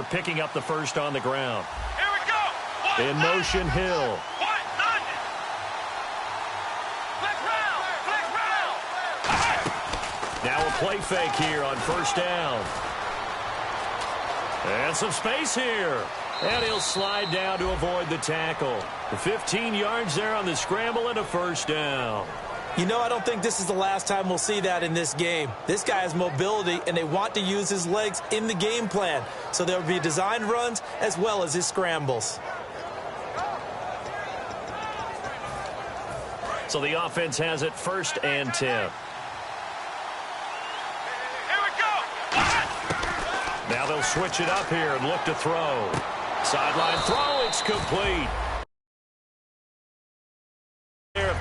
Picking up the first on the ground. Here we go. In motion, Hill. Now a play fake here on first down. And some space here. And he'll slide down to avoid the tackle. 15 yards there on the scramble and a first down. You know, I don't think this is the last time we'll see that in this game. This guy has mobility, and they want to use his legs in the game plan. So there will be designed runs as well as his scrambles. So the offense has it 1st and 10. Here we go. Now they'll switch it up here and look to throw. Sideline throw, it's complete.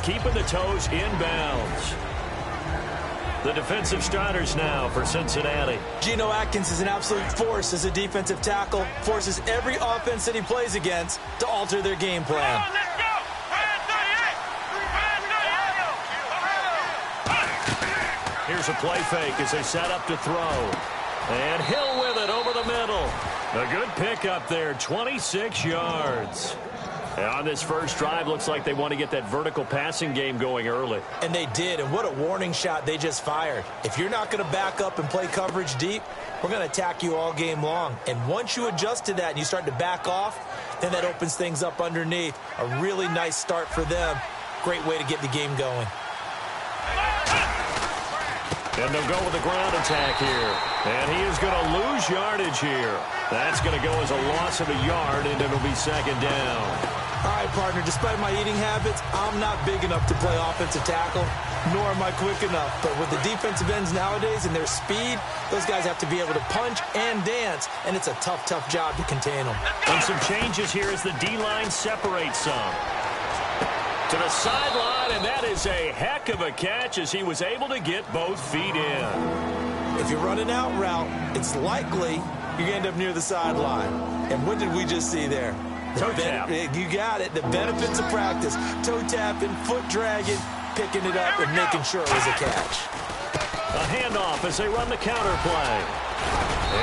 Keeping the toes inbounds. The defensive starters now for Cincinnati. Geno Atkins is an absolute force as a defensive tackle. Forces every offense that he plays against to alter their game plan. Here's a play fake as they set up to throw. And Hill with it over the middle. A good pickup there, 26 yards. And on this first drive, looks like they want to get that vertical passing game going early. And they did, and what a warning shot they just fired. If you're not going to back up and play coverage deep, we're going to attack you all game long. And once you adjust to that and you start to back off, then that opens things up underneath. A really nice start for them. Great way to get the game going. And they'll go with the ground attack here. And he is going to lose yardage here. That's going to go as a loss of a yard, and it'll be 2nd down. All right, partner, despite my eating habits, I'm not big enough to play offensive tackle, nor am I quick enough. But with the defensive ends nowadays and their speed, those guys have to be able to punch and dance, and it's a tough, tough job to contain them. And some changes here as the D-line separates some. To the sideline, and that is a heck of a catch as he was able to get both feet in. If you're running out route, it's likely you're going to end up near the sideline. And what did we just see there? Toe tap. You got it. The benefits of practice. Toe tapping, foot dragging, picking it up, and making sure it was a catch. A handoff as they run the counter play.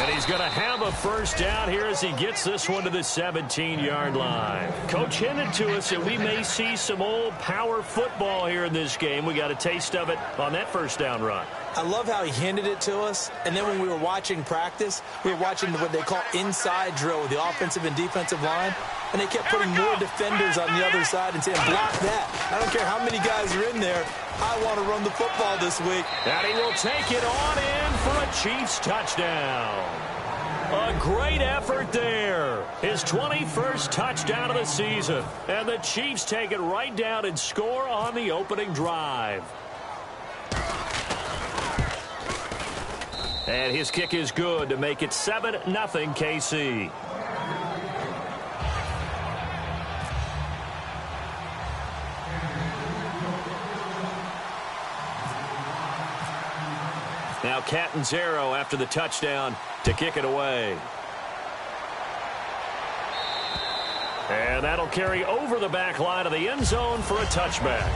And he's going to have a first down here as he gets this one to the 17-yard line. Coach hinted to us that we may see some old power football here in this game. We got a taste of it on that first down run. I love how he hinted it to us, and then when we were watching practice, we were watching what they call inside drill with the offensive and defensive line, and they kept putting more defenders on the other side and saying, block that. I don't care how many guys are in there. I want to run the football this week. And he will take it on in for a Chiefs touchdown. A great effort there. His 21st touchdown of the season. And the Chiefs take it right down and score on the opening drive. And his kick is good to make it 7-0 KC. Now Catanzaro after the touchdown to kick it away. And that'll carry over the back line of the end zone for a touchback.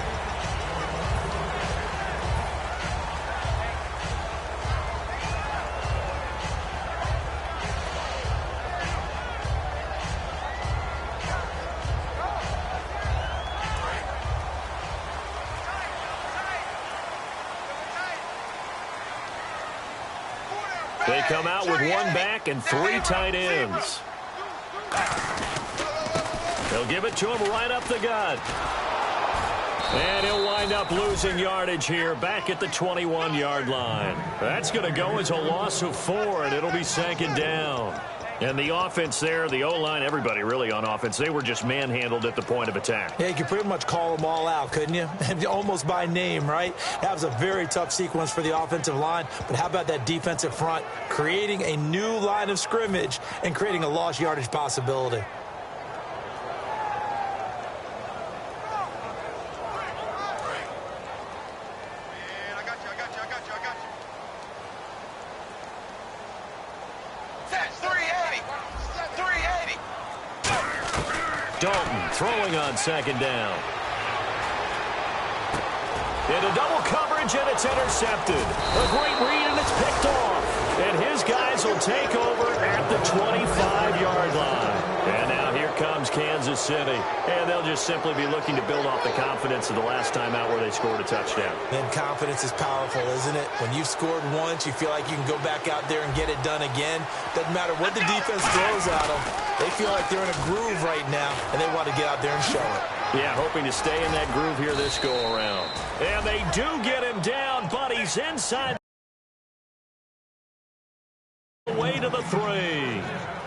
They come out with one back and 3 tight ends. They'll give it to him right up the gut. And he'll wind up losing yardage here back at the 21-yard line. That's going to go as a loss of 4, and it'll be 2nd down. And the offense there, the O-line, everybody really on offense, they were just manhandled at the point of attack. Yeah, you could pretty much call them all out, couldn't you? Almost by name, right? That was a very tough sequence for the offensive line. But how about that defensive front creating a new line of scrimmage and creating a lost yardage possibility? Dalton throwing on 2nd down. Into double coverage, and it's intercepted. A great read, and it's picked off. And his guys will take over at the 25-yard line. And now here comes Kansas City. And they'll just simply be looking to build off the confidence of the last time out where they scored a touchdown. Then confidence is powerful, isn't it? When you've scored once, you feel like you can go back out there and get it done again. Doesn't matter what the defense throws at them. They feel like they're in a groove right now, and they want to get out there and show it. Yeah, hoping to stay in that groove here this go-around. And they do get him down, but he's inside. Way to the 3.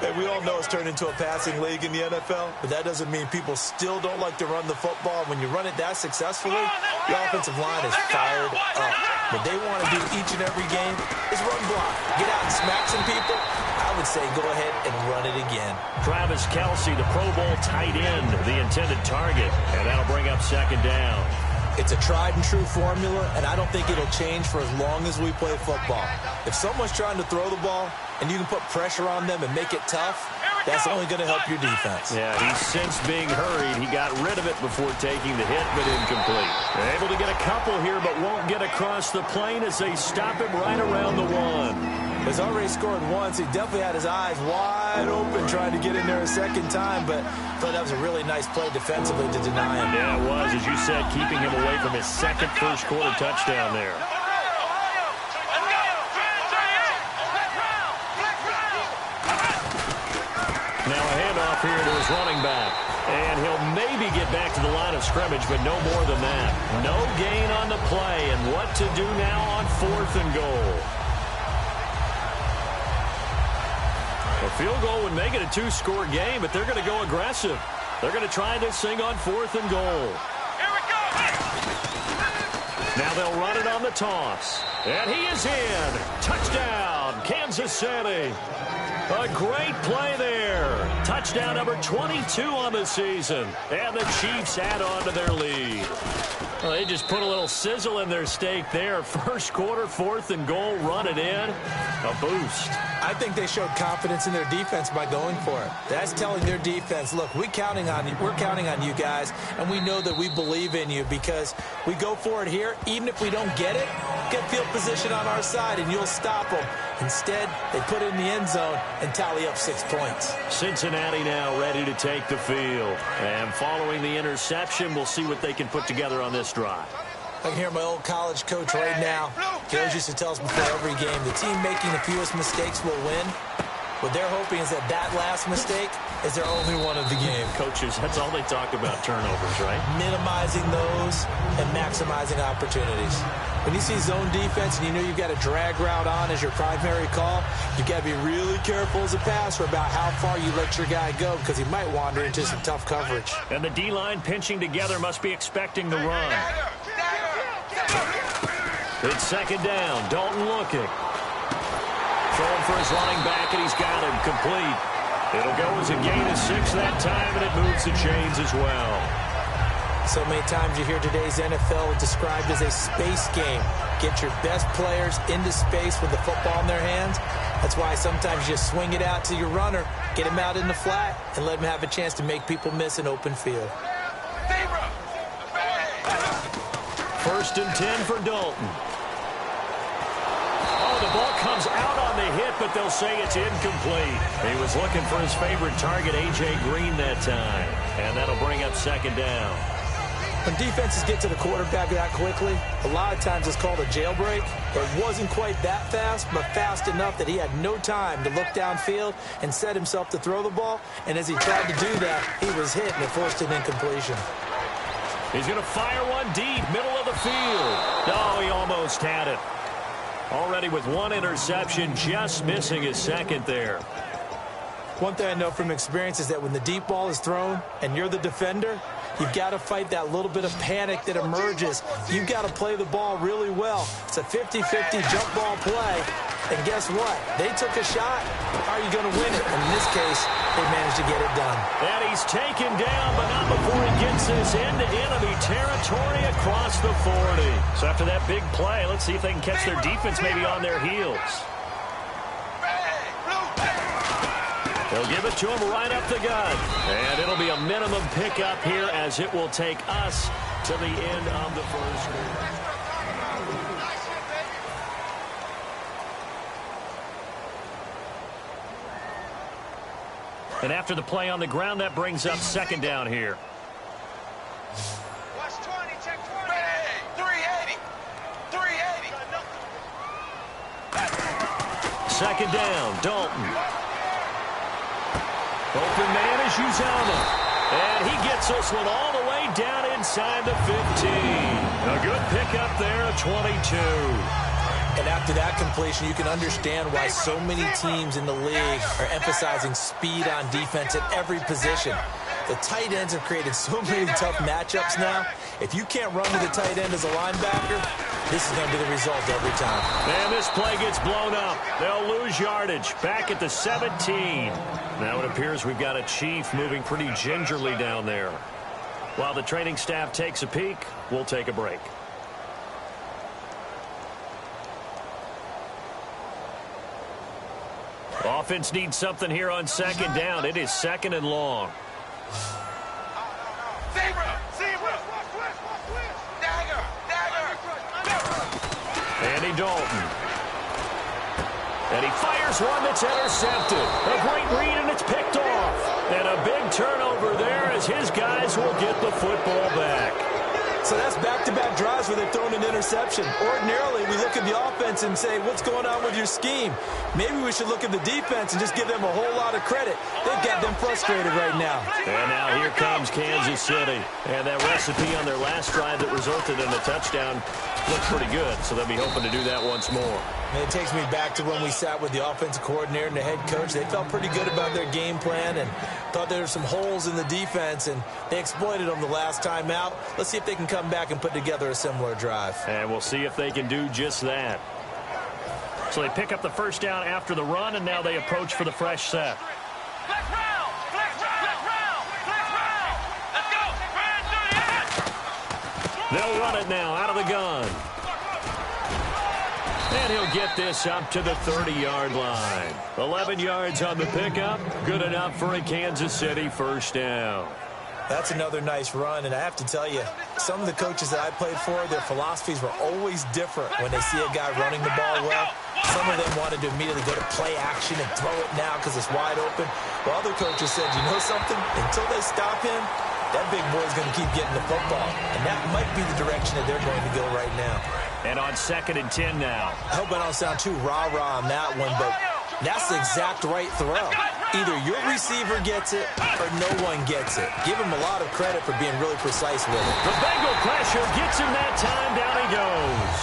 Hey, we all know it's turned into a passing league in the NFL, but that doesn't mean people still don't like to run the football. When you run it that successfully, the offensive line is fired up. What they want to do each and every game is run block. Get out and smack some people. I would say go ahead and run it again. Travis Kelce, the Pro Bowl tight end, the intended target, and that'll bring up second down. It's a tried-and-true formula, and I don't think it'll change for as long as we play football. If someone's trying to throw the ball and you can put pressure on them and make it tough, that's only going to help your defense. Yeah, he's since being hurried. He got rid of it before taking the hit, but incomplete. They're able to get a couple here, but won't get across the plane as they stop him right around the 1. He's already scored once. He definitely had his eyes wide open trying to get in there a second time, but that was a really nice play defensively to deny him. Yeah, it was, as you said, keeping him away from his second first-quarter touchdown there. Now a handoff here to his running back. And he'll maybe get back to the line of scrimmage, but no more than that. No gain on the play, and what to do now on 4th and goal. A field goal would make it a 2-score game, but they're going to go aggressive. They're going to try this thing on 4th and goal. Here we go. Now they'll run it on the toss. And he is in. Touchdown, Kansas City. A great play there. Touchdown number 22 on the season. And the Chiefs add on to their lead. Well, they just put a little sizzle in their steak there. First quarter, 4th and goal, run it in. A boost. I think they showed confidence in their defense by going for it. That's telling their defense, look, we're counting on you guys, and we know that we believe in you because we go for it here. Even if we don't get it, get field position on our side, and you'll stop them. Instead, they put it in the end zone and tally up 6 points. Cincinnati now ready to take the field. And following the interception, we'll see what they can put together on this drive. I can hear my old college coach right now. He always used to tell us before every game, the team making the fewest mistakes will win. What they're hoping is that last mistake is their only one of the game. Coaches, that's all they talk about, turnovers, right? Minimizing those and maximizing opportunities. When you see zone defense and you know you've got a drag route on as your primary call, you've got to be really careful as a passer about how far you let your guy go because he might wander into some tough coverage. And the D-line pinching together must be expecting the run. It's second down. Dalton looking. Throwing for his running back, and he's got him complete. It'll go as a gain of 6 that time, and it moves the chains as well. So many times you hear today's NFL described as a space game. Get your best players into space with the football in their hands. That's why sometimes you just swing it out to your runner, get him out in the flat, and let him have a chance to make people miss an open field. 1st and 10 for Dalton. Oh, the ball comes out on the hit, but they'll say it's incomplete. He was looking for his favorite target, A.J. Green, that time. And that'll bring up second down. When defenses get to the quarterback that quickly, a lot of times it's called a jailbreak. It wasn't quite that fast, but fast enough that he had no time to look downfield and set himself to throw the ball. And as he tried to do that, he was hit and it forced an incompletion. He's going to fire one deep, middle of the field. Oh, he almost had it. Already with 1 interception, just missing his second there. One thing I know from experience is that when the deep ball is thrown and you're the defender, you've got to fight that little bit of panic that emerges. You've got to play the ball really well. It's a 50-50 jump ball play. And guess what? They took a shot. How are you going to win it? And in this case, they managed to get it done. And he's taken down, but not before he gets this into enemy territory across the 40. So after that big play, let's see if they can catch their defense maybe on their heels. They'll give it to him right up the gut. And it'll be a minimum pickup here as it will take us to the end of the first quarter. And after the play on the ground, that brings up second down here. Watch 20, check 20. Ready, 380. 380. Second down, Dalton. Open man is Uzama. And he gets this one all the way down inside the 15. A good pickup there, a 22. And after that completion, you can understand why so many teams in the league are emphasizing speed on defense at every position. The tight ends have created so many tough matchups now. If you can't run with the tight end as a linebacker, this is going to be the result every time. And this play gets blown up. They'll lose yardage back at the 17. Now it appears we've got a Chief moving pretty gingerly down there. While the training staff takes a peek, we'll take a break. Offense needs something here on second down. It is second and long. Andy Dalton. And he fires one that's intercepted. A great read, and it's picked off. And a big turnover there as his guys will get the football back. So that's back-to-back drives where they're throwing an interception. Ordinarily, we look at the offense and say, what's going on with your scheme? Maybe we should look at the defense and just give them a whole lot of credit. They've got them frustrated right now. And now here comes Kansas City. And that recipe on their last drive that resulted in a touchdown looked pretty good, so they'll be hoping to do that once more. And it takes me back to when we sat with the offensive coordinator and the head coach. They felt pretty good about their game plan and thought there were some holes in the defense, and they exploited them the last time out. Let's see if they can come back and put together a similar drive. And we'll see if they can do just that. So they pick up the first down after the run, and now they approach for the fresh set. Flex round. Flex round. Flex round. Flex round. Let's go. Run to the edge. They'll run it now out of the gun. And he'll get this up to the 30-yard line. 11 yards on the pickup. Good enough for a Kansas City first down. That's another nice run, and I have to tell you, some of the coaches that I played for, their philosophies were always different when they see a guy running the ball well. Some of them wanted to immediately go to play action and throw it now because it's wide open. While other coaches said, you know something? Until they stop him, that big boy's going to keep getting the football. And that might be the direction that they're going to go right now. And on 2nd and 10 now. I hope I don't sound too rah-rah on that one, but that's the exact right throw. Either your receiver gets it or no one gets it. Give him a lot of credit for being really precise with it. The Bengal pressure gets him that time. Down he goes.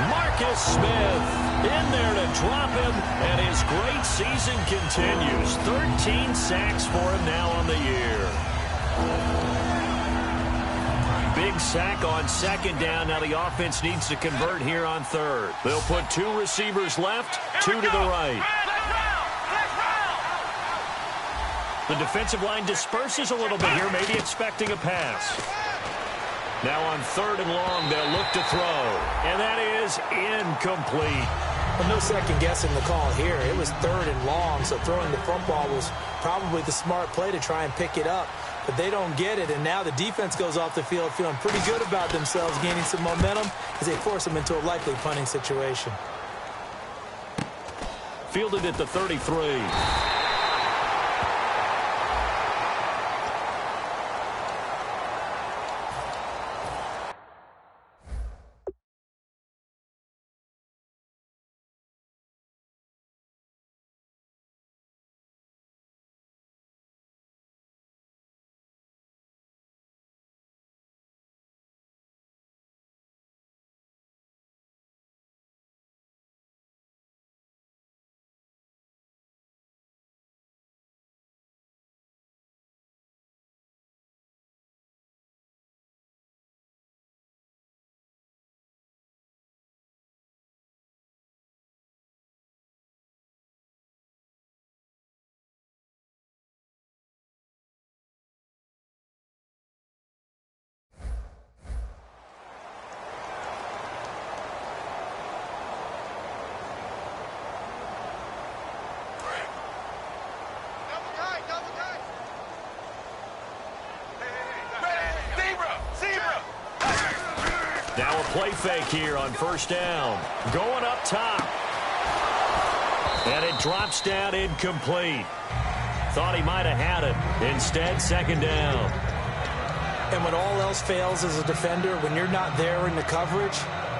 Marcus Smith in there to drop him, and his great season continues. 13 sacks for him now on the year. Big sack on 2nd down. Now the offense needs to convert here on 3rd. They'll put 2 receivers left, 2 to the right. The defensive line disperses a little bit here, maybe expecting a pass. Now on 3rd and long, they'll look to throw. And that is incomplete. Well, no second guessing the call here. It was 3rd and long, so throwing the football was probably the smart play to try and pick it up. But they don't get it, and now the defense goes off the field feeling pretty good about themselves, gaining some momentum as they force them into a likely punting situation. Fielded at the 33. Now a play fake here on 1st down. Going up top. And it drops down incomplete. Thought he might have had it. Instead, second down. And when all else fails as a defender, when you're not there in the coverage,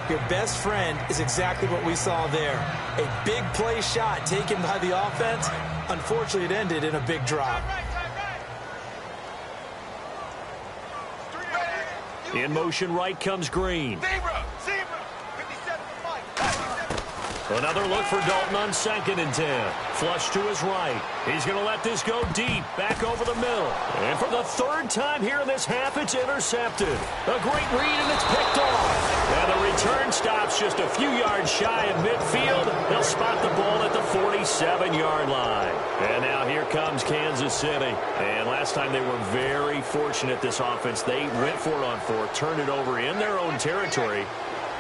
your best friend is exactly what we saw there. A big play shot taken by the offense. Unfortunately, it ended in a big drop. In motion right comes Green. Another look for Dalton on 2nd and 10. Flush to his right. He's going to let this go deep, back over the middle. And for the 3rd time here in this half, it's intercepted. A great read, and it's picked off. And the return stops just a few yards shy of midfield. They'll spot the ball at the 47-yard line. And now here comes Kansas City. And last time they were very fortunate, this offense. They went for it on 4th, turned it over in their own territory.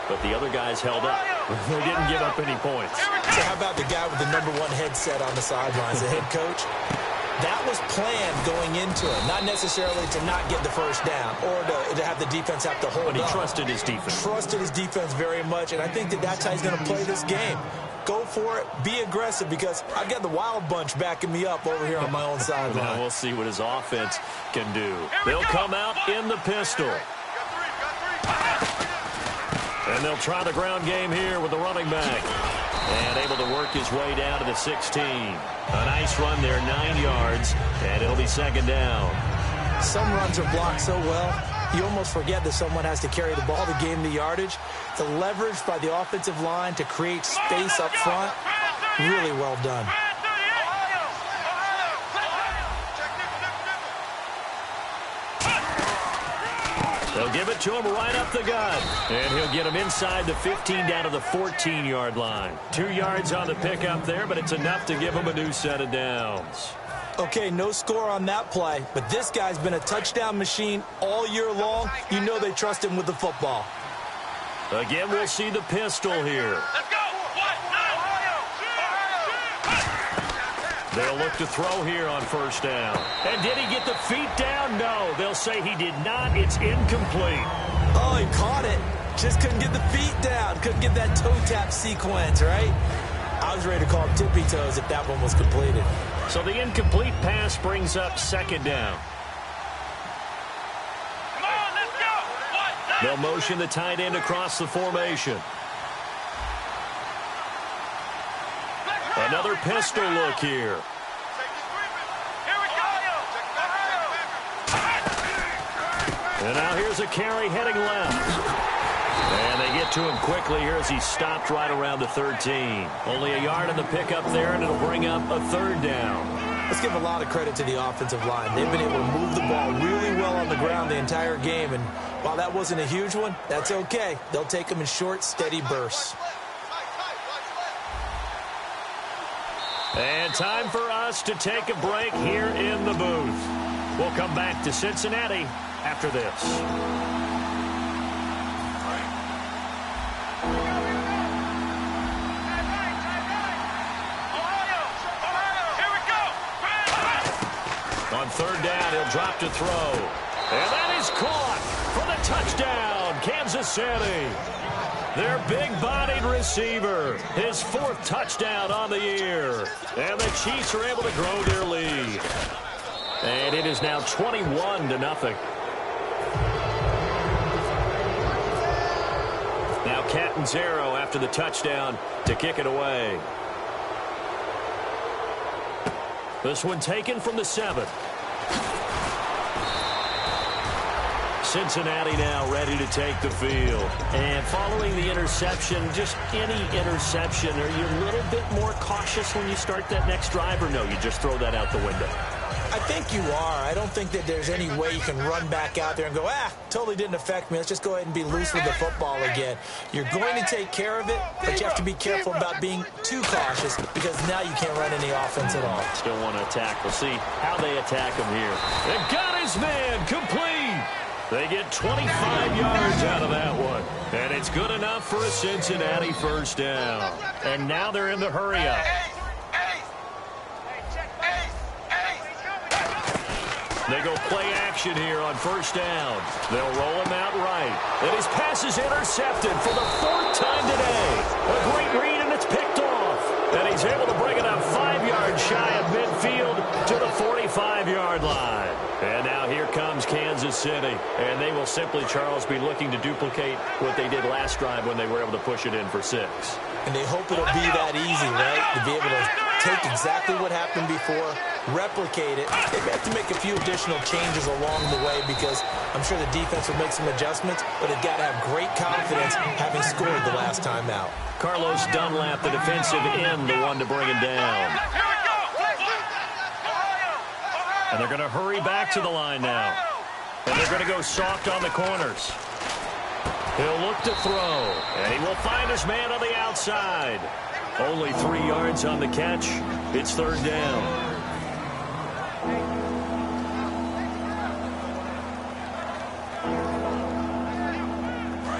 But the other guys held up. They didn't give up any points. So how about the guy with the #1 headset on the sidelines, the head coach? That was planned going into it, not necessarily to not get the first down or to have the defense have to hold But he up. trusted his defense. Trusted his defense very much, and I think that's how he's going to play this game. Go for it. Be aggressive, because I've got the wild bunch backing me up over here on my own sideline. Now we'll see what his offense can do. They'll come out in the pistol. And they'll try the ground game here with the running back. And able to work his way down to the 16. A nice run there, 9 yards, and it'll be second down. Some runs are blocked so well, you almost forget that someone has to carry the ball to gain the yardage. The leverage by the offensive line to create space up front, really well done. They'll give it to him right up the gut. And he'll get him inside the 15 down to the 14-yard line. 2 yards on the pickup there, but it's enough to give him a new set of downs. Okay, no score on that play, but this guy's been a touchdown machine all year long. You know they trust him with the football. Again, we'll see the pistol here. Let's go! They'll look to throw here on first down. And did he get the feet down? No, they'll say he did not. It's incomplete. Oh, he caught it. Just couldn't get the feet down. Couldn't get that toe tap sequence, right? I was ready to call him tippy toes if that one was completed. So the incomplete pass brings up second down. Come on, let's go! They'll motion the tight end across the formation. Another pistol look here. Here we go! And now here's a carry heading left. And they get to him quickly here as he stopped right around the 13. Only a yard in the pickup there, and it'll bring up a third down. Let's give a lot of credit to the offensive line. They've been able to move the ball really well on the ground the entire game. And while that wasn't a huge one, that's okay. They'll take them in short, steady bursts. And time for us to take a break here in the booth. We'll come back to Cincinnati after this. On third down, he'll drop to throw. And that is caught for the touchdown, Kansas City. Their big-bodied receiver, his 4th touchdown on the year. And the Chiefs are able to grow their lead. And it is now 21-0. Now Catanzaro after the touchdown to kick it away. This one taken from the 7. Cincinnati now ready to take the field. And following the interception, just any interception, are you a little bit more cautious when you start that next drive, or no, you just throw that out the window? I think you are. I don't think that there's any way you can run back out there and go, totally didn't affect me. Let's just go ahead and be loose with the football again. You're going to take care of it, but you have to be careful about being too cautious, because now you can't run any offense at all. Still want to attack. We'll see how they attack him here. And got his man complete. They get 25 yards out of that one. And it's good enough for a Cincinnati first down. And now they're in the hurry-up. They go play action here on first down. They'll roll him out right. And his pass is intercepted for the 4th time today. A great read, and it's picked off. And he's able to bring it up 5 yards shy of midfield to the 40. 25-yard line. And now here comes Kansas City. And they will simply, Charles, be looking to duplicate what they did last drive when they were able to push it in for 6. And they hope it'll be that easy, right? To be able to take exactly what happened before, replicate it. They have to make a few additional changes along the way because I'm sure the defense will make some adjustments, but they've got to have great confidence having scored the last time out. Carlos Dunlap, the defensive end, the one to bring him down. And they're going to hurry back to the line now. And they're going to go soft on the corners. He'll look to throw, and he will find his man on the outside. Only 3 yards on the catch. It's 3rd down.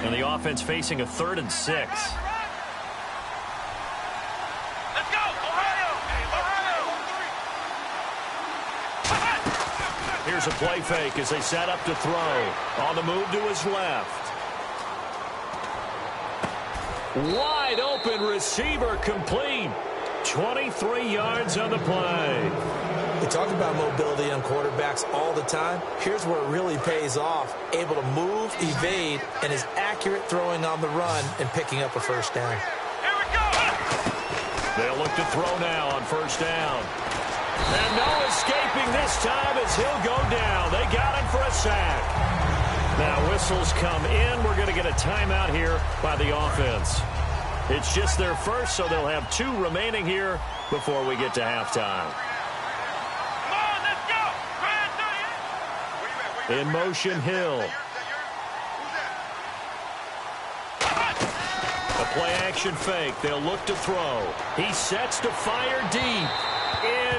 And the offense facing a 3rd and 6. Let's go, Ohio! Here's a play fake as they set up to throw. On the move to his left. Wide open receiver complete. 23 yards on the play. We talk about mobility on quarterbacks all the time. Here's where it really pays off. Able to move, evade, and is accurate throwing on the run and picking up a 1st down. Here we go! They'll look to throw now on 1st down. And no escaping this time as he'll go down. They got him for a sack. Now whistles come in. We're going to get a timeout here by the offense. It's just their first, so they'll have 2 remaining here before we get to halftime. Come on, let's go! In motion, Hill. A play-action fake. They'll look to throw. He sets to fire deep.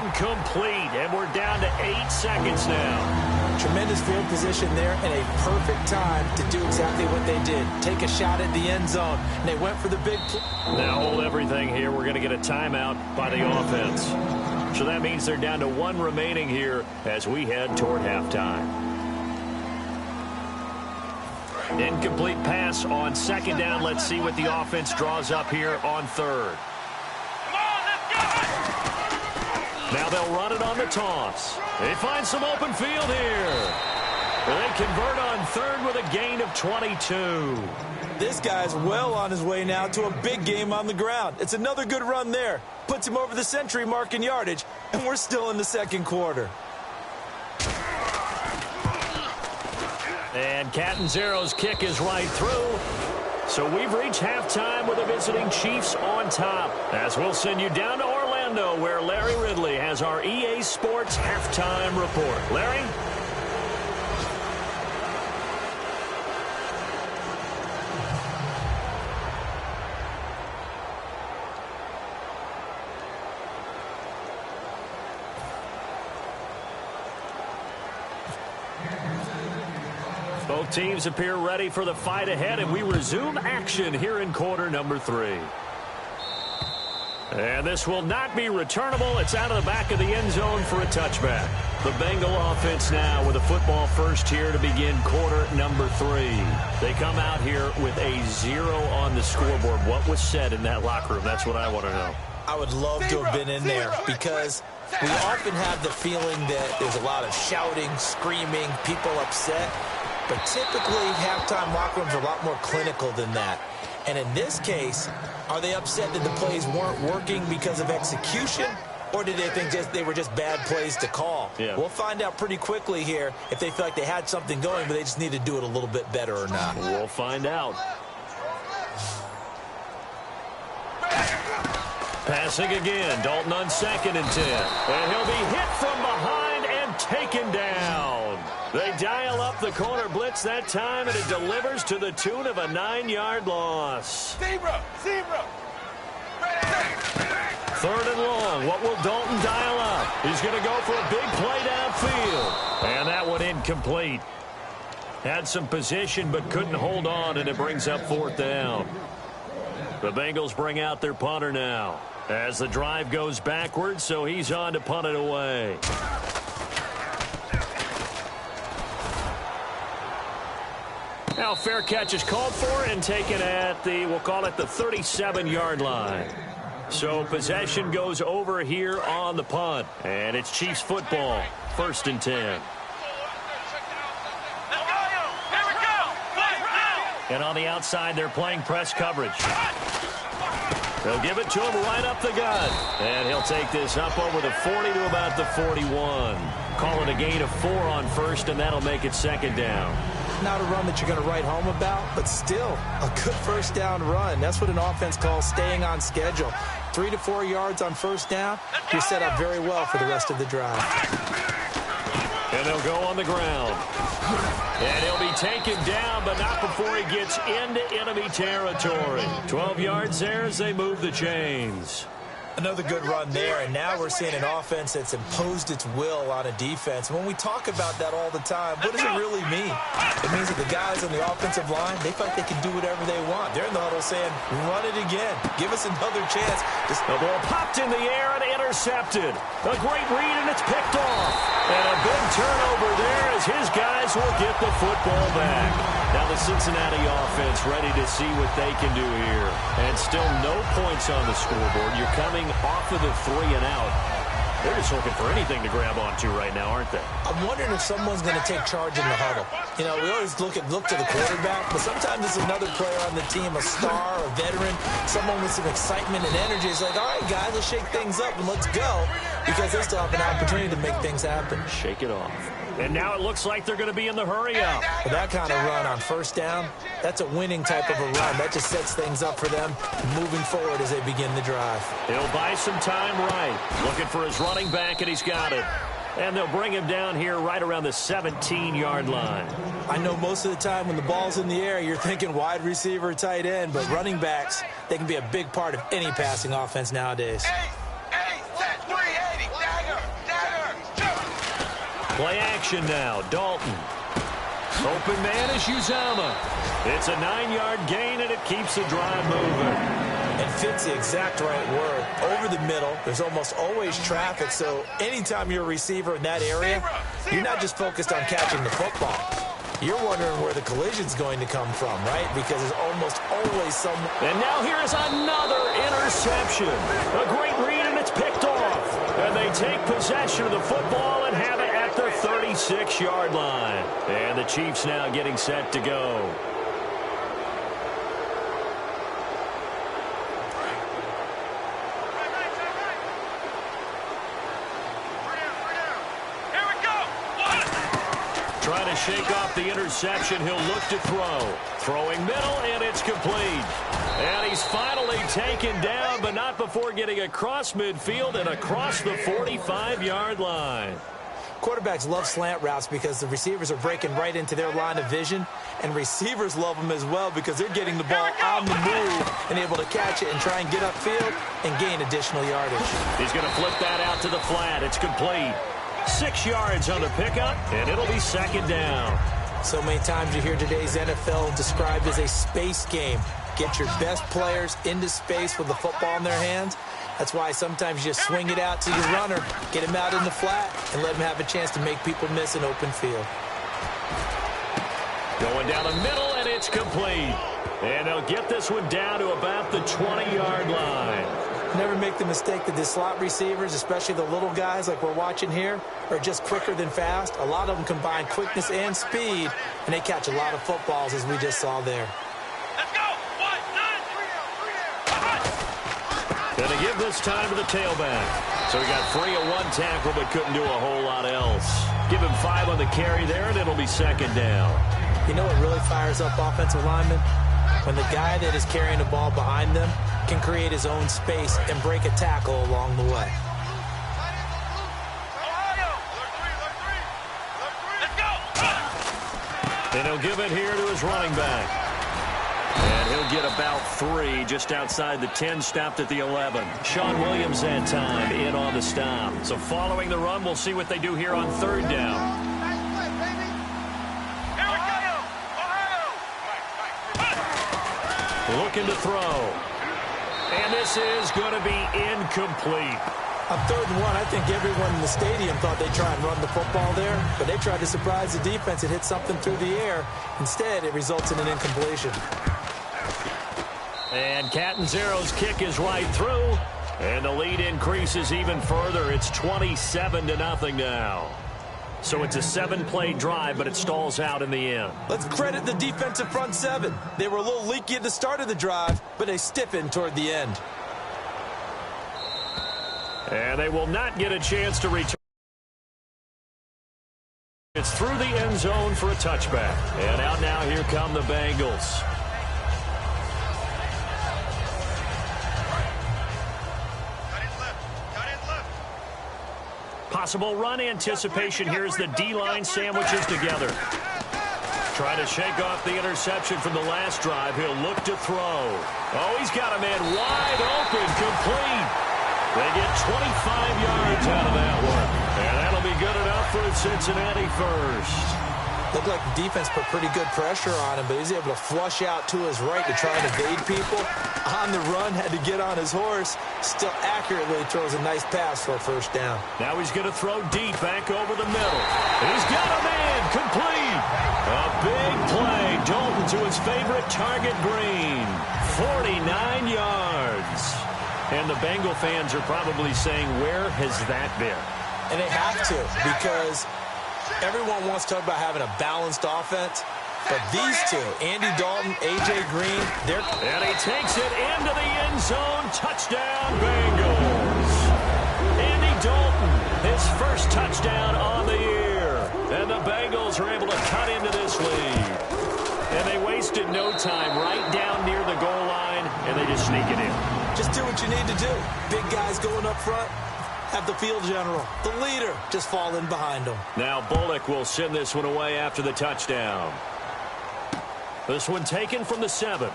Incomplete. And we're down to 8 seconds now. Tremendous field position there and a perfect time to do exactly what they did. Take a shot at the end zone. And they went for the big play. Now hold everything here. We're going to get a timeout by the offense. So that means they're down to 1 remaining here as we head toward halftime. Incomplete pass on 2nd down. Let's see what the offense draws up here on 3rd. Come on, let's go! Now they'll run it on the toss. They find some open field here. They convert on 3rd with a gain of 22. This guy's well on his way now to a big game on the ground. It's another good run there. Puts him over the century mark in yardage, and we're still in the 2nd quarter. And Catanzaro's kick is right through. So we've reached halftime with the visiting Chiefs on top. As we'll send you down to Orlando, where Larry Ridley has our EA Sports halftime report. Larry? Both teams appear ready for the fight ahead, and we resume action here in quarter number 3. And this will not be returnable. It's out of the back of the end zone for a touchback. The Bengal offense now with a football first here to begin quarter number 3. They come out here with a 0 on the scoreboard. What was said in that locker room? That's what I want to know. I would love to have been in there because we often have the feeling that there's a lot of shouting, screaming, people upset. But typically, halftime locker rooms are a lot more clinical than that. And in this case, are they upset that the plays weren't working because of execution? Or did they think they were just bad plays to call? Yeah. We'll find out pretty quickly here if they feel like they had something going, but they just need to do it a little bit better or not. We'll find out. Passing again. Dalton on 2nd and 10. And he'll be hit from behind and taken down. They dial up the corner blitz that time, and it delivers to the tune of a 9-yard loss. Zebra! 3rd and long. What will Dalton dial up? He's going to go for a big play downfield. And that one incomplete. Had some position but couldn't hold on, and it brings up 4th down. The Bengals bring out their punter now as the drive goes backwards, so he's on to punt it away. Now fair catch is called for and taken at the, we'll call it the 37-yard line. So possession goes over here on the punt. And it's Chiefs football. 1st and 10. And on the outside, they're playing press coverage. They'll give it to him right up the gut. And he'll take this up over the 40 to about the 41. Call it a gain of 4 on 1st, and that'll make it 2nd down. Not a run that you're going to write home about, but still a good 1st down run. That's what an offense calls staying on schedule. 3 to 4 yards on 1st down, you're set up very well for the rest of the drive. And they'll go on the ground. And he'll be taken down, but not before he gets into enemy territory. 12 yards there as they move the chains. Another good run there, and now we're seeing an offense that's imposed its will on a defense. When we talk about that all the time, what does it really mean? It means that the guys on the offensive line, they feel like they can do whatever they want. They're in the huddle saying, run it again. Give us another chance. The ball popped in the air and intercepted. A great read, and it's picked off. And a big turnover there as his guys will get the football back. Now the Cincinnati offense ready to see what they can do here. And still no points on the scoreboard. You're coming off of the 3 and out. They're just looking for anything to grab onto right now, aren't they? I'm wondering if someone's going to take charge in the huddle. You know, we always look to the quarterback, but sometimes it's another player on the team, a star, a veteran, someone with some excitement and energy. It's like, all right, guys, let's shake things up and let's go, because they still have an opportunity to make things happen. Shake it off. And now it looks like they're going to be in the hurry-up. With that kind of run on 1st down, that's a winning type of a run. That just sets things up for them moving forward as they begin the drive. He'll buy some time right. Looking for his running back, and he's got it. And they'll bring him down here right around the 17-yard line. I know most of the time when the ball's in the air, you're thinking wide receiver, tight end, but running backs, they can be a big part of any passing offense nowadays. Play action now. Dalton. Open man is Uzama. It's a 9-yard gain, and it keeps the drive moving. It fits the exact right word. Over the middle, there's almost always traffic, so anytime you're a receiver in that area, you're not just focused on catching the football. You're wondering where the collision's going to come from, right? Because there's almost always someone. And now here is another interception. A great read, and it's picked off. And they take possession of the football and have it at the 36-yard line. And the Chiefs now getting set to go. Trying to shake off the interception. He'll look to throw. Throwing middle, and it's complete. And he's finally taken down, but not before getting across midfield and across the 45-yard line. Quarterbacks love slant routes because the receivers are breaking right into their line of vision, and receivers love them as well because they're getting the ball on the move and able to catch it and try and get upfield and gain additional yardage. He's going to flip that out to the flat. It's complete. 6 yards on the pickup, and it'll be 2nd down. So many times you hear today's NFL described as a space game. Get your best players into space with the football in their hands. That's why sometimes you just swing it out to your runner, get him out in the flat, and let him have a chance to make people miss an open field. Going down the middle, and it's complete. And they'll get this one down to about the 20-yard line. Never make the mistake that the slot receivers, especially the little guys like we're watching here, are just quicker than fast. A lot of them combine quickness and speed, and they catch a lot of footballs, as we just saw there. Let's go! 1, 9, 3, Going to give this time to the tailback. So he got free of one tackle, but couldn't do a whole lot else. Give him 5 on the carry there, and it'll be 2nd down. You know what really fires up offensive linemen? When the guy that is carrying the ball behind them can create his own space and break a tackle along the way. And he'll give it here to his running back. And he'll get about 3 just outside the 10, stopped at the 11. Sean Williams that time in on the stop. So following the run, we'll see what they do here on 3rd down. Looking to throw. And this is going to be incomplete. On 3rd and 1, I think everyone in the stadium thought they'd try and run the football there, but they tried to surprise the defense and hit something through the air. Instead, it results in an incompletion. And Catanzaro's kick is right through, and the lead increases even further. It's 27-0 now. So it's a 7-play drive, but it stalls out in the end. Let's credit the defensive front seven. They were a little leaky at the start of the drive, but they stiffened toward the end. And they will not get a chance to return. It's through the end zone for a touchback. And out now, here come the Bengals. Possible run anticipation. Here's the D-line sandwiches together. Trying to shake off the interception from the last drive. He'll look to throw. Oh, he's got a man wide open, complete. They get 25 yards out of that one. And that'll be good enough for Cincinnati first. Looked like the defense put pretty good pressure on him, but he was able to flush out to his right to try and evade people. On the run, had to get on his horse. Still accurately throws a nice pass for a first down. Now he's going to throw deep back over the middle. He's got a man complete. A big play. Dalton to his favorite target, Green. 49 yards. And the Bengal fans are probably saying, where has that been? And they have to, because everyone wants to talk about having a balanced offense. But these two, Andy Dalton, A.J. Green, they're... And he takes it into the end zone. Touchdown, Bengals. Andy Dalton, his first touchdown on the year. And the Bengals are able to cut into this lead. And they wasted no time right down near the goal line, and they just sneak it in. Just do what you need to do. Big guys going up front. Have the field general, the leader, just fall in behind him. Now Bullock will send this one away after the touchdown. This one taken from the 7.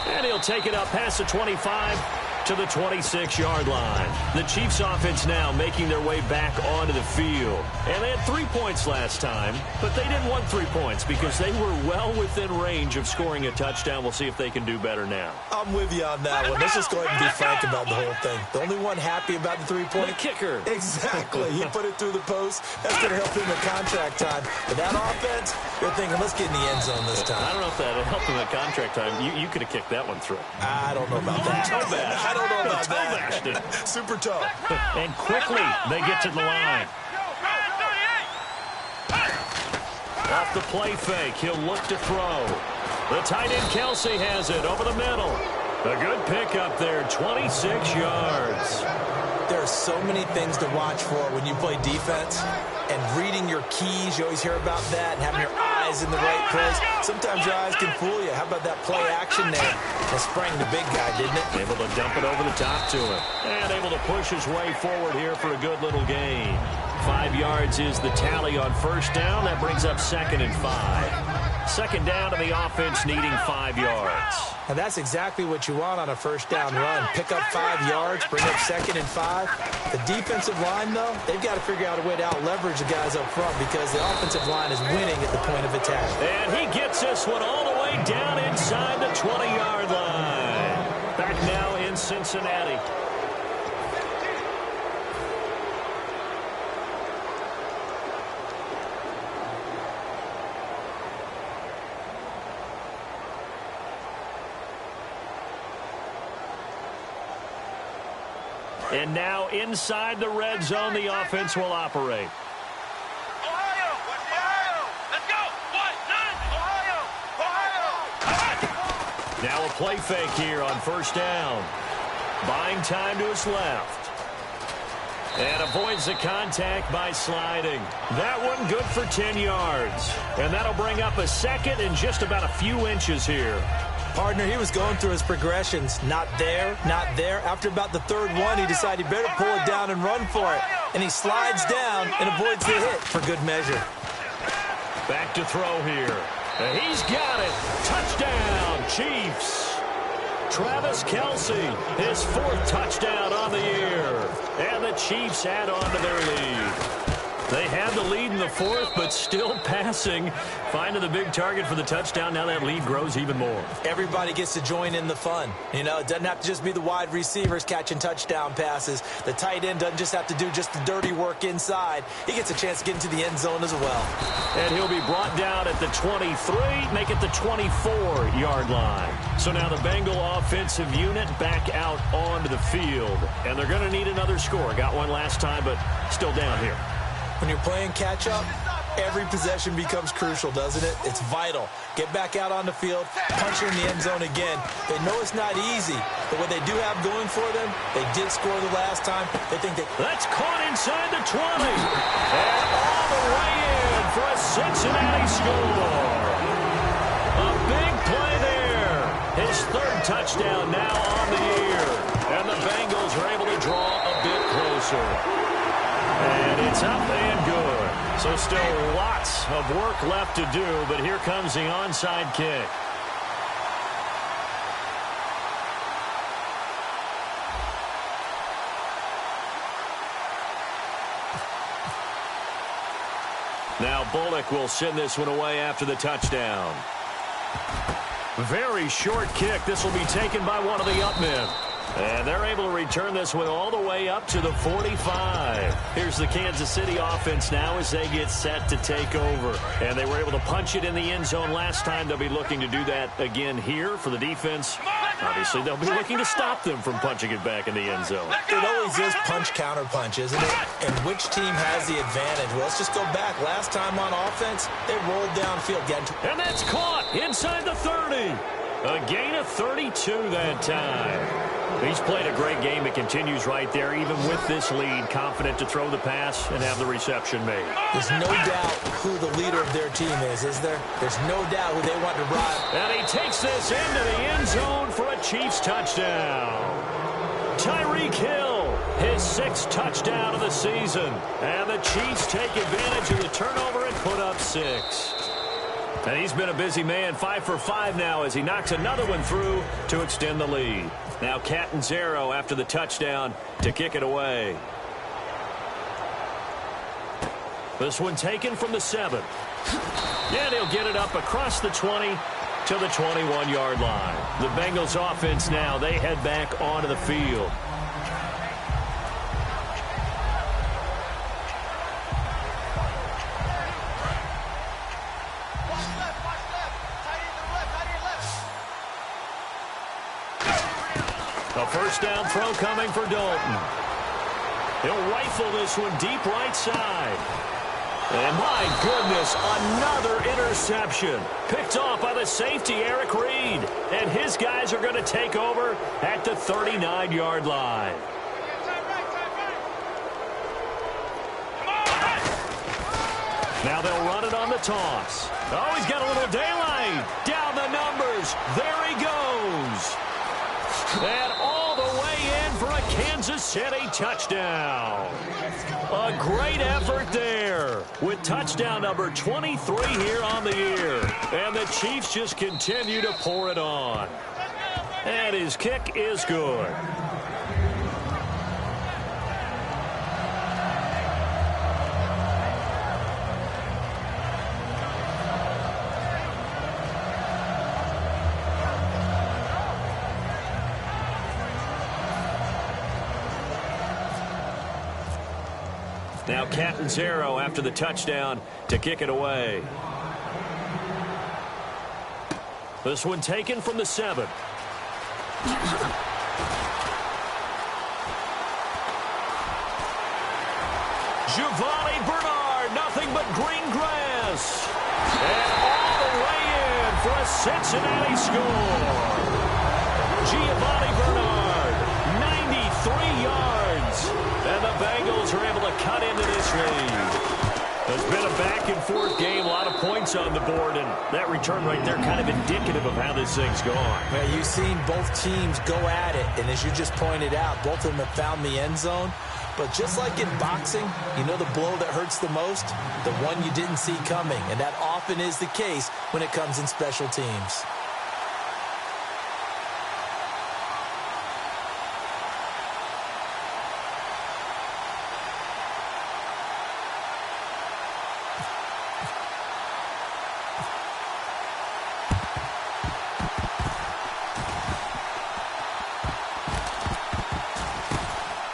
And he'll take it up past the 25 to the 26-yard line. The Chiefs offense now making their way back onto the field. And they had 3 points last time, but they didn't want 3 points because they were well within range of scoring a touchdown. We'll see if they can do better now. I'm with you on that one. Let's just go ahead and be frank about the whole thing. The only one happy about the 3-point... The kicker. Exactly. He put it through the post. That's going to help him in contract time. But that offense, they're thinking, let's get in the end zone this time. I don't know if that helped him at contract time. You could have kicked that one through. I don't know about that. I don't know about that. Super tough. And quickly, they get to the line. Off the play fake, he'll look to throw. The tight end Kelsey has it over the middle. A good pickup there, 26 yards. There are so many things to watch for when you play defense. And reading your keys, you always hear about that, and having your eyes in the right place. Sometimes your eyes can fool you. How about that play action there? That sprang the big guy, didn't it? Able to dump it over the top to him. And able to push his way forward here for a good little gain. 5 yards is the tally on first down. That brings up 2nd and 5. Second down to the offense needing 5 yards. And that's exactly what you want on a first down run. Pick up 5 yards, bring up 2nd and 5. The defensive line, though, they've got to figure out a way to out-leverage the guys up front because the offensive line is winning at the point of attack. And he gets this one all the way down inside the 20-yard line. Back now in Cincinnati. And now inside the red zone, the offense will operate. Ohio! Let's go! 1-9! Ohio! Now a play fake here on first down. Buying time to his left. And avoids the contact by sliding. That one good for 10 yards. And that'll bring up a 2nd and just about a few inches here. Partner, he was going through his progressions. Not there, not there. After about the 3rd one, he decided he better pull it down and run for it. And he slides down and avoids the hit for good measure. Back to throw here. And he's got it. Touchdown, Chiefs. Travis Kelce, his 4th touchdown on the year. And the Chiefs add on to their lead. They had the lead in the 4th, but still passing. Finding the big target for the touchdown. Now that lead grows even more. Everybody gets to join in the fun. You know, it doesn't have to just be the wide receivers catching touchdown passes. The tight end doesn't just have to do just the dirty work inside. He gets a chance to get into the end zone as well. And he'll be brought down at the 23, make it the 24-yard line. So now the Bengal offensive unit back out onto the field. And they're going to need another score. Got one last time, but still down here. When you're playing catch-up, every possession becomes crucial, doesn't it? It's vital. Get back out on the field, punch it in the end zone again. They know it's not easy, but what they do have going for them, they did score the last time. They think That's caught inside the 20. And all the way in for a Cincinnati score. A big play there. His third touchdown now on the year. And the Bengals are able to draw a bit closer. And it's up and good. So still lots of work left to do, but here comes the onside kick. Now Bullock will send this one away after the touchdown. Very short kick. This will be taken by one of the up men. And they're able to return this one all the way up to the 45. Here's the Kansas City offense now as they get set to take over. And they were able to punch it in the end zone last time. They'll be looking to do that again here for the defense. Obviously, they'll be looking to stop them from punching it back in the end zone. it always is punch-counter-punch, isn't it? And which team has the advantage? Well, let's just go back. Last time on offense, they rolled downfield. And that's caught inside the 30. A gain of 32 that time. He's played a great game. It continues right there, even with this lead, confident to throw the pass and have the reception made. There's no doubt who the leader of their team is there? There's no doubt who they want to ride. And he takes this into the end zone for a Chiefs touchdown. Tyreek Hill, his 6th touchdown of the season. And the Chiefs take advantage of the turnover and put up 6. And he's been a busy man, 5 for 5 now as he knocks another one through to extend the lead. Now Catanzaro after the touchdown to kick it away. This one taken from the 7. And he'll get it up across the 20 to the 21-yard line. The Bengals offense now, they head back onto the field. A first down throw coming for Dalton. He'll rifle this one deep right side. And my goodness, another interception. Picked off by the safety, Eric Reed. And his guys are going to take over at the 39-yard line. Now they'll run it on the toss. Oh, he's got a little daylight. Down the numbers. There he goes. And all the way in for a Kansas City touchdown. A great effort there with touchdown number 23 here on the year. And the Chiefs just continue to pour it on. And his kick is good. Now Catanzaro after the touchdown to kick it away. This one taken from the 7. Giovanni Bernard, nothing but green grass. And all the way in for a Cincinnati score. Giovanni Bernard, 93 yards. And the Bengals are able to cut into this lead. It's been a back-and-forth game, a lot of points on the board, and that return right there kind of indicative of how this thing's gone. Well, you've seen both teams go at it, and as you just pointed out, both of them have found the end zone. But just like in boxing, you know the blow that hurts the most? The one you didn't see coming, and that often is the case when it comes in special teams.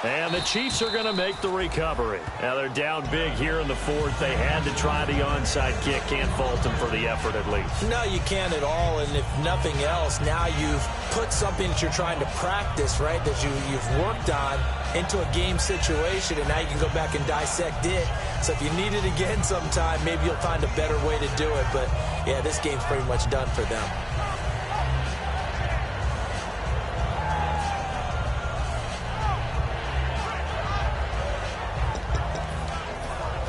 And the Chiefs are going to make the recovery. Now they're down big here in the 4th. They had to try the onside kick. Can't fault them for the effort at least. No, you can't at all. And if nothing else, now you've put something that you're trying to practice, right, that you've worked on into a game situation, and now you can go back and dissect it. So if you need it again sometime, maybe you'll find a better way to do it. But, yeah, this game's pretty much done for them.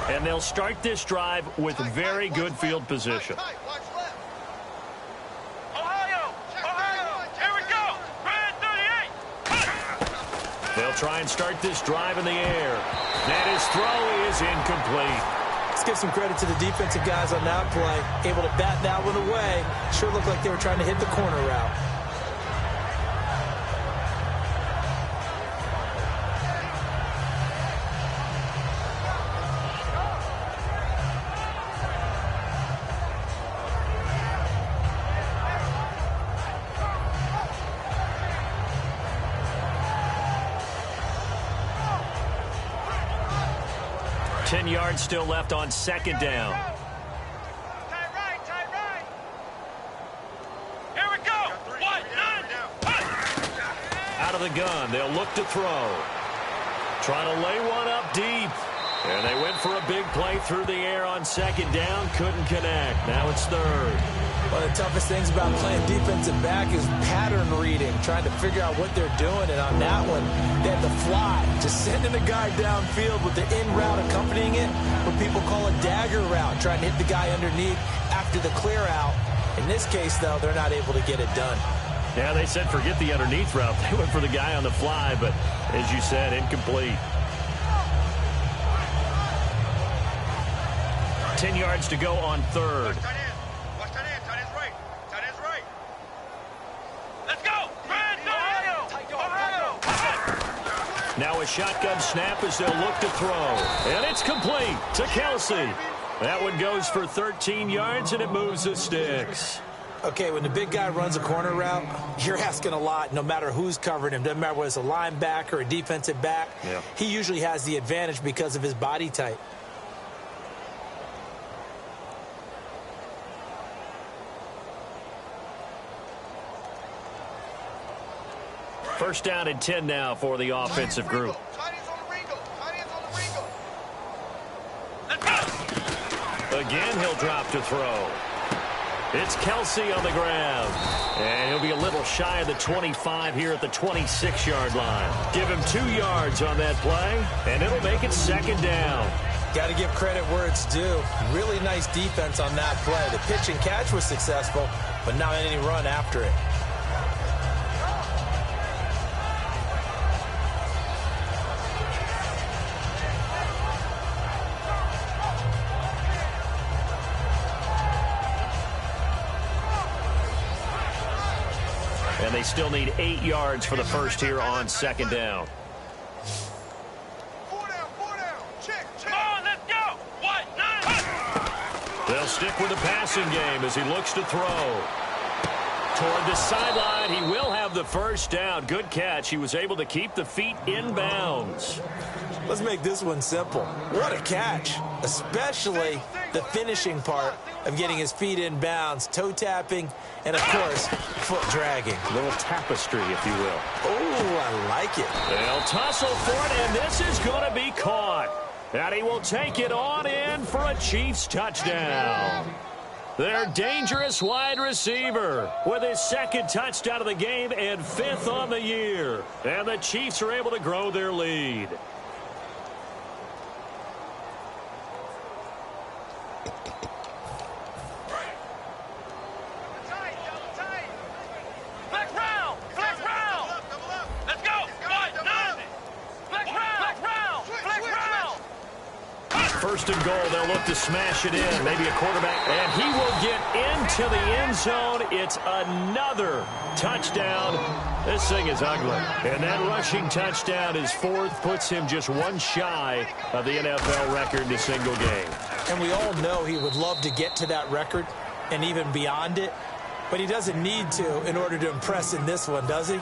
And they'll start this drive with very good field position. They'll try and start this drive in the air. And his throw is incomplete. Let's give some credit to the defensive guys on that play. Able to bat that one away. Sure looked like they were trying to hit the corner route. Yards still left on second down. Tight right. Here we go. 1-9. Out of the gun, they'll look to throw. Trying to lay one up deep. And they went for a big play through the air on second down. Couldn't connect. Now it's third. One of the toughest things about playing defensive back is pattern reading, trying to figure out what they're doing. And on that one, they had to fly, just sending a guy downfield with the in route accompanying it, what people call a dagger route, trying to hit the guy underneath after the clear out. In this case, though, they're not able to get it done. Yeah, they said forget the underneath route. They went for the guy on the fly, but as you said, incomplete. 10 yards to go on third. Watch tight end. Tight end's right. Tight end's right. Let's go. Ohio. Now a shotgun snap as they'll look to throw. And it's complete to Kelsey. That one goes for 13 yards, and it moves the sticks. Okay, when the big guy runs a corner route, you're asking a lot no matter who's covering him. Doesn't matter whether it's a linebacker or a defensive back. Yeah. He usually has the advantage because of his body type. First down and 10 now for the offensive group. Again, he'll drop to throw. It's Kelsey on the ground. And he'll be a little shy of the 25 here at the 26-yard line. Give him 2 yards on that play, and it'll make it second down. Got to give credit where it's due. Really nice defense on that play. The pitch and catch was successful, but not any run after it. And they still need 8 yards for the first here on second down. 4 down. Check. Come on, let's go. 1-9. They'll stick with the passing game as he looks to throw. Toward the sideline, he will have the first down. Good catch. He was able to keep the feet in bounds. Let's make this one simple. What a catch, especially the finishing part of getting his feet in bounds, toe tapping, and, of course, foot dragging. A little tapestry, if you will. Oh, I like it. They'll tussle for it, and this is going to be caught. And he will take it on in for a Chiefs touchdown. Their dangerous wide receiver with his second touchdown of the game and 5th on the year. And the Chiefs are able to grow their lead. First and goal, they'll look to smash it in. Maybe a quarterback, and he will get into the end zone. It's another touchdown. This thing is ugly. And that rushing touchdown is 4th, puts him just one shy of the NFL record in a single game. And we all know he would love to get to that record and even beyond it, but he doesn't need to in order to impress in this one, does he?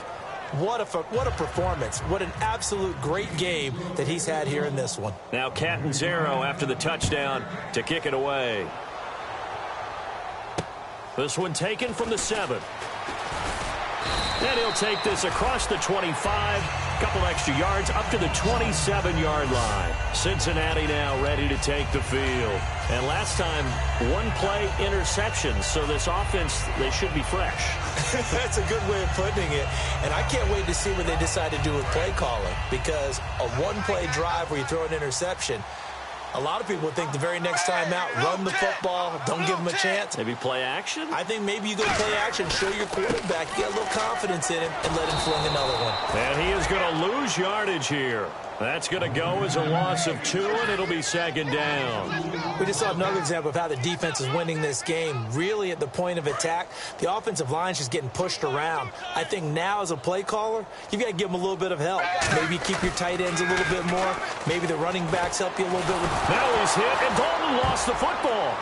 What a performance. What an absolute great game that he's had here in this one. Now Catanzaro after the touchdown to kick it away. This one taken from the 7. And he'll take this across the 25, a couple extra yards, up to the 27-yard line. Cincinnati now ready to take the field. And last time, one play interception, so this offense, they should be fresh. That's a good way of putting it. And I can't wait to see what they decide to do with play calling, because a one-play drive where you throw an interception, a lot of people think the very next time out, run the football, don't give them a chance. Maybe play action? I think maybe you go play action, show your quarterback, get a little confidence in him, and let him fling another one. And he is going to lose yardage here. That's going to go as a loss of 2, and it'll be second down. We just saw another example of how the defense is winning this game. Really, at the point of attack, the offensive line's just getting pushed around. I think now, as a play caller, you've got to give them a little bit of help. Maybe keep your tight ends a little bit more. Maybe the running backs help you a little bit. Now he's hit, and Dalton lost the football.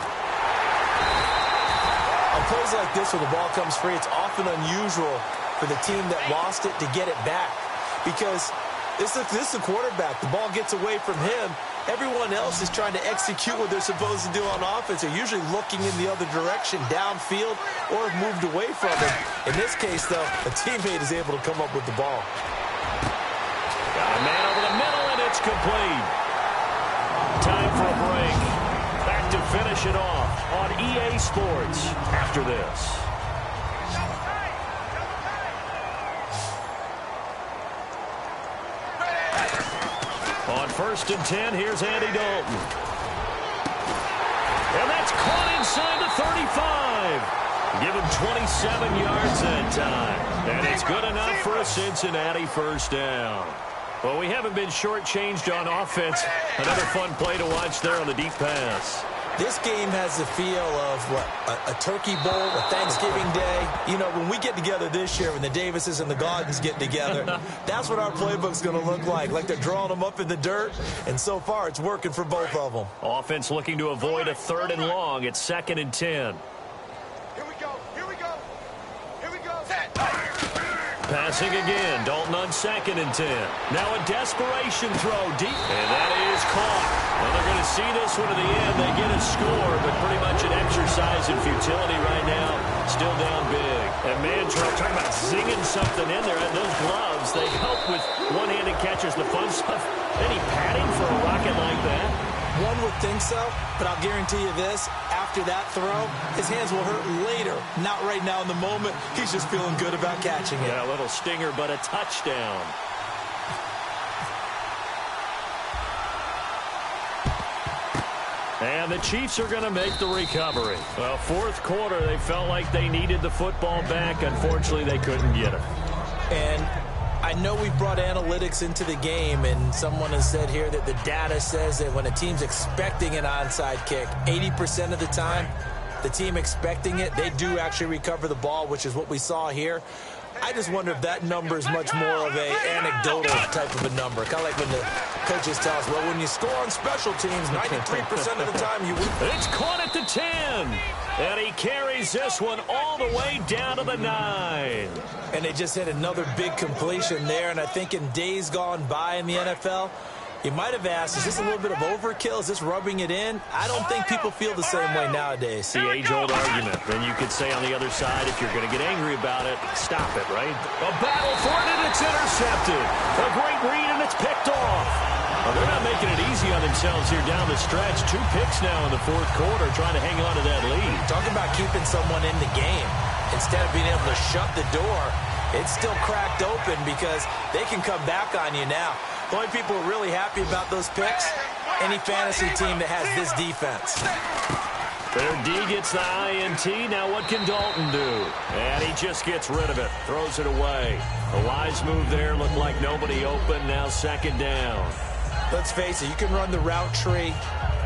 On plays like this where the ball comes free, it's often unusual for the team that lost it to get it back, because this is the quarterback. The ball gets away from him. Everyone else is trying to execute what they're supposed to do on offense. They're usually looking in the other direction, downfield, or have moved away from him. In this case, though, a teammate is able to come up with the ball. Got a man over the middle, and it's complete. Time for a break. Back to finish it off on EA Sports after this. On 1st and 10, here's Andy Dalton. And that's caught inside the 35. Give him 27 yards that time. And it's good enough for a Cincinnati first down. Well, we haven't been shortchanged on offense. Another fun play to watch there on the deep pass. This game has the feel of, a turkey bowl, a Thanksgiving day. You know, when we get together this year, when the Davises and the Gaudens get together, that's what our playbook's going to look like they're drawing them up in the dirt, and so far it's working for both of them. Offense looking to avoid a 3rd and long. It's 2nd and 10. Here we go. Here we go. Here we go. Set. Passing again. Dalton on 2nd and 10. Now a desperation throw deep, and that is caught. Well, they're going to see this one to the end. They get a score, but pretty much an exercise in futility right now. Still down big. And man, talking about zinging something in there. And those gloves, they help with one-handed catches, the fun stuff. Any padding for a rocket like that? One would think so, but I'll guarantee you this. After that throw, his hands will hurt later. Not right now in the moment. He's just feeling good about catching it. Yeah, a little stinger, but a touchdown. And the Chiefs are going to make the recovery. Well, 4th quarter, they felt like they needed the football back. Unfortunately, they couldn't get it. And I know we brought analytics into the game, and someone has said here that the data says that when a team's expecting an onside kick, 80% of the time, the team expecting it, they do actually recover the ball, which is what we saw here. I just wonder if that number is much more of a anecdotal type of a number. Kind of like when the coaches tell us, well, when you score on special teams, 93% of the time you win. It's caught at the 10. And he carries this one all the way down to the 9. And they just hit another big completion there. And I think in days gone by in the NFL, you might have asked, is this a little bit of overkill? Is this rubbing it in? I don't think people feel the same way nowadays. The age-old argument. And you could say on the other side, if you're going to get angry about it, stop it, right? A battle for it, and it's intercepted. A great read, and it's picked off. Well, they're not making it easy on themselves here down the stretch. 2 picks now in the 4th quarter, trying to hang on to that lead. Talk about keeping someone in the game. Instead of being able to shut the door, it's still cracked open because they can come back on you now. The only people who are really happy about those picks, any fantasy team that has this defense. Their D gets the INT. Now what can Dalton do? And he just gets rid of it. Throws it away. A wise move there. Looked like nobody open. Now 2nd down. Let's face it, you can run the route tree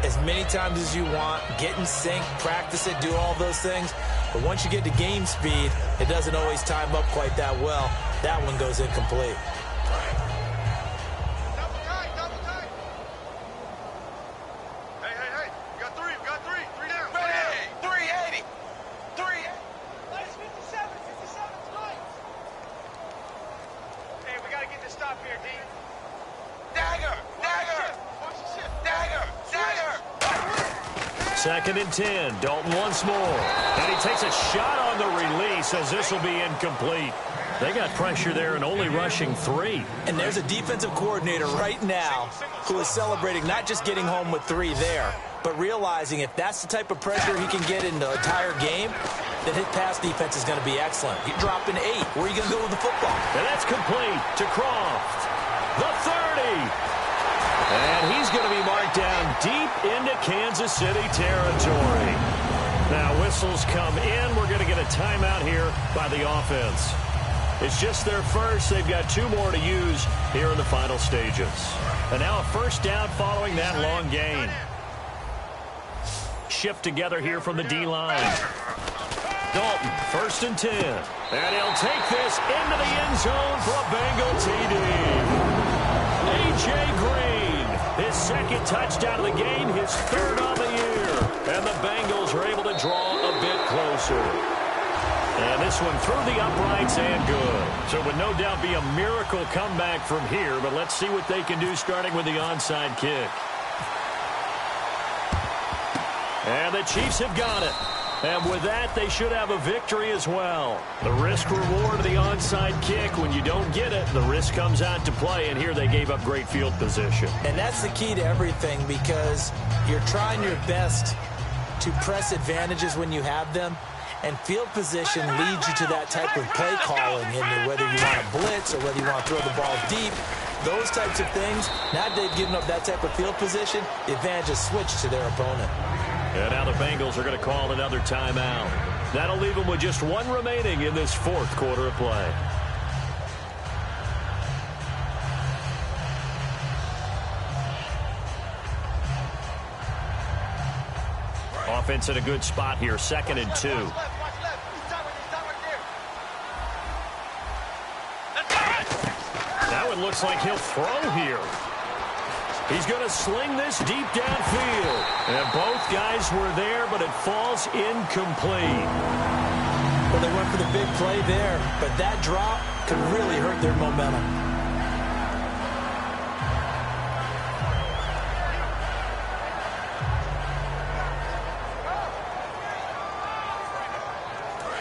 as many times as you want, get in sync, practice it, do all those things. But once you get to game speed, it doesn't always time up quite that well. That one goes incomplete. Stop here, D. Dagger! Dagger! Dagger! Dagger! 2nd and 10. Dalton once more. And he takes a shot on the release as this will be incomplete. They got pressure there and only rushing 3. And there's a defensive coordinator right now who is celebrating not just getting home with 3 there, but realizing if that's the type of pressure he can get in the entire game, then his pass defense is going to be excellent. You're dropping 8. Where are you going to go with the football? And that's complete to Croft. The 30. And he's going to be marked down deep into Kansas City territory. Now whistles come in. We're going to get a timeout here by the offense. It's just their first. They've got 2 more to use here in the final stages. And now a first down following that long gain. Shift together here from the D-line. Dalton, 1st and 10. And he'll take this into the end zone for a Bengal TD. A.J. Green, his 2nd touchdown of the game, his 3rd on the year. And the Bengals are able to draw a bit closer. And this one through the uprights and good. So it would no doubt be a miracle comeback from here, but let's see what they can do starting with the onside kick. And the Chiefs have got it. And with that, they should have a victory as well. The risk-reward of the onside kick, when you don't get it, the risk comes out to play, and here they gave up great field position. And that's the key to everything, because you're trying your best to press advantages when you have them, and field position leads you to that type of play calling, and whether you want to blitz or whether you want to throw the ball deep, those types of things. Now they've given up that type of field position, the advantage is switched to their opponent. And now the Bengals are going to call another timeout. That'll leave them with just 1 remaining in this 4th quarter of play. Offense in a good spot here, 2nd and 2. That one looks like he'll throw here. He's going to sling this deep downfield. And both guys were there, but it falls incomplete. Well, they went for the big play there, but that drop could really hurt their momentum.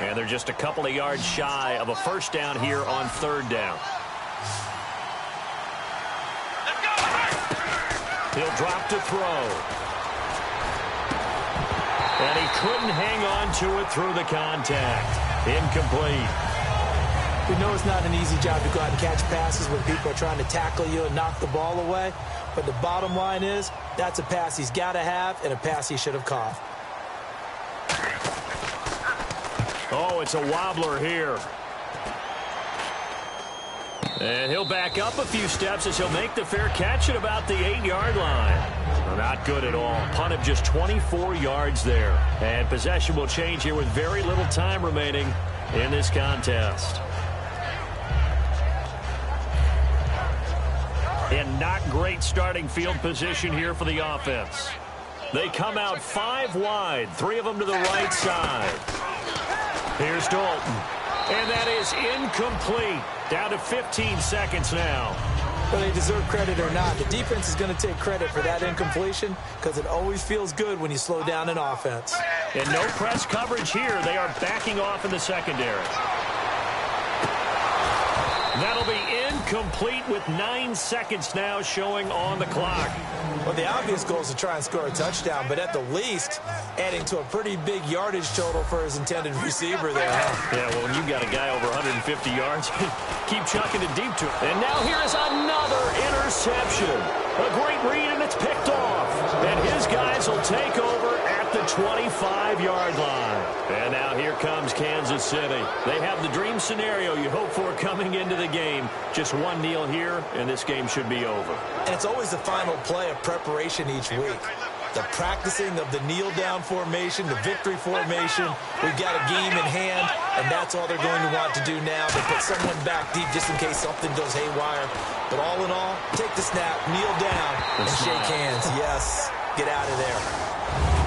And they're just a couple of yards shy of a first down here on 3rd down. He'll drop to throw. And he couldn't hang on to it through the contact. Incomplete. We know it's not an easy job to go out and catch passes when people are trying to tackle you and knock the ball away. But the bottom line is, that's a pass he's got to have and a pass he should have caught. Oh, it's a wobbler here. And he'll back up a few steps as he'll make the fair catch at about the 8-yard line. Well, not good at all. Punt of just 24 yards there. And possession will change here with very little time remaining in this contest. And not great starting field position here for the offense. They come out 5 wide, 3 of them to the right side. Here's Dalton. And that is incomplete. Down to 15 seconds now. Whether they deserve credit or not, the defense is going to take credit for that incompletion because it always feels good when you slow down an offense. And no press coverage here. They are backing off in the secondary. That'll be incomplete with 9 seconds now showing on the clock. Well, the obvious goal is to try and score a touchdown, but at the least, adding to a pretty big yardage total for his intended receiver there. Huh? Yeah, well, when you've got a guy over 150 yards, keep chucking it deep to him. And now here is another interception. A great read, and it's picked off. And his guys will take over at the 25-yard line. And now here comes Kansas City. They have the dream scenario you hope for coming into the game. Just one kneel here, and this game should be over. And it's always the final play of preparation each week. The practicing of the kneel-down formation, the victory formation. We've got a game in hand, and that's all they're going to want to do now. They put someone back deep just in case something goes haywire. But all in all, take the snap, kneel down, and shake hands. Yes, get out of there.